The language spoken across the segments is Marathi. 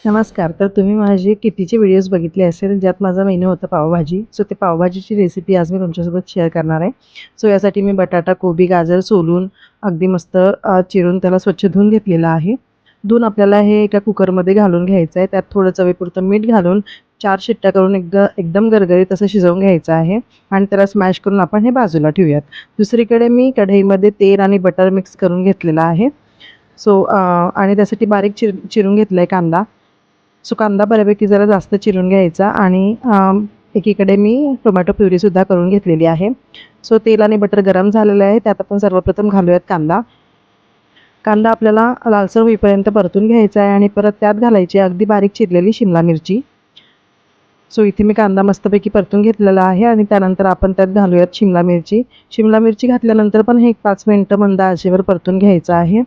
नमस्कार. तर तुम्ही माझे कितीचे व्हिडिओज बघितले असेल, ज्यात माझा मेनू होता पावभाजी. सो ते पावभाजीची रेसिपी आज मी तुमच्यासोबत शेअर करणार आहे. सो यासाठी मी बटाटा, कोबी, गाजर सोलून अगदी मस्त चिरून त्याला स्वच्छ धुवून घेतलेलं आहे. धुवून आपल्याला हे एका कुकरमध्ये घालून घ्यायचं आहे. त्यात थोडं चवीपुरतं मीठ घालून 4 शिट्ट्या करून एकदम गरगरीत असं शिजवून घ्यायचं आहे आणि त्याला स्मॅश करून आपण हे बाजूला ठेवूयात. दुसरीकडे मी कढईमध्ये तेल आणि बटर मिक्स करून घेतलेलं आहे. सो आणि त्यासाठी बारीक चिरून घेतला आहे कांदा. सो कांदा बऱ्यापैकी जरा जास्त चिरून घ्यायचा आणि एकीकडे मी टोमॅटो प्युरीसुद्धा करून घेतलेली आहे. सो तेल आणि बटर गरम झालेलं आहे. त्यात आपण सर्वप्रथम घालूयात कांदा. कांदा आपल्याला लालसर होईपर्यंत परतून घ्यायचा आहे आणि परत त्यात घालायची अगदी बारीक चिरलेली शिमला मिरची. सो इथे मी कांदा मस्तपैकी परतून घेतलेला आहे आणि त्यानंतर आपण त्यात घालूयात शिमला मिरची. शिमला मिरची घातल्यानंतर पण हे 5 मिनिटं मंद आचेवर परतून घ्यायचं आहे.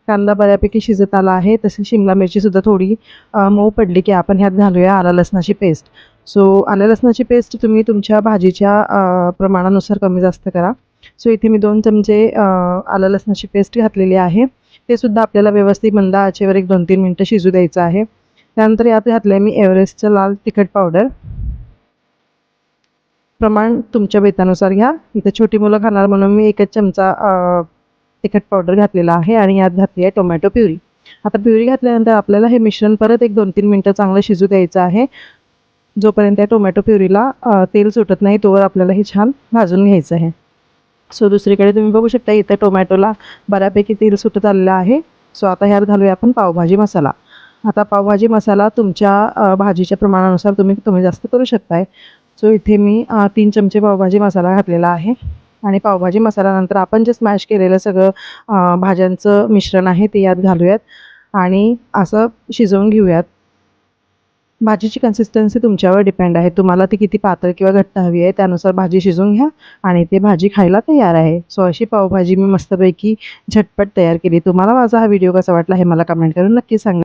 कांदा बऱ्यापैकी शिजत आला आहे. तशी शिमला मिरचीसुद्धा थोडी मऊ पडली की आपण ह्यात घालूया आलं लसणाची पेस्ट. सो आलं लसणाची पेस्ट तुम्ही तुमच्या भाजीच्या प्रमाणानुसार कमी जास्त करा. सो इथे मी 2 चमचे आलं लसणाची पेस्ट घातलेली आहे. ते सुद्धा आपल्याला व्यवस्थित मंद आचेवर एक 2-3 मिनिटं शिजू द्यायचं आहे. त्यानंतर यात घातलं आहे मी एव्हरेस्टचं लाल तिखट पावडर. प्रमाण तुमच्या बेतानुसार घ्या. इथं छोटी मुलं खाणार म्हणून मी 1 चमचा तिखट पावडर घातलेला आहे आणि यात घातली आहे टोमॅटो प्युरी. आता प्युरी घातल्यानंतर आपल्याला हे मिश्रण परत एक 2-3 मिनिटं चांगलं शिजू द्यायचं आहे. जोपर्यंत या टोमॅटो प्युरीला तेल सुटत नाही तोवर आपल्याला हे छान भाजून घ्यायचं आहे. सो दुसरीकडे तुम्ही बघू शकता इथं टोमॅटोला बऱ्यापैकी तेल सुटत आलेलं आहे. सो आता ह्यात घालूया आपण पावभाजी मसाला. आता पावभाजी मसाला तुमच्या भाजीच्या प्रमाणानुसार तुम्ही जास्त करू शकताय. सो इथे मी 3 चमचे पावभाजी मसाला घातलेला आहे आणि पावभाजी मसाल्यानंतर आपण जे स्मॅश केलेलं सगळं भाज्यांचं मिश्रण आहे ते यात घालूयात आणि असं शिजवून घेऊयात. भाजीची कन्सिस्टन्सी तुमच्यावर डिपेंड आहे. तुम्हाला ती किती पातळ किंवा घट्ट हवी आहे त्यानुसार भाजी शिजवून घ्या आणि ते भाजी खायला तयार आहे. सो अशी पावभाजी मी मस्तपैकी झटपट तयार केली. तुम्हाला माझा हा व्हिडिओ कसा वाटला हे मला कमेंट करून नक्की सांगा.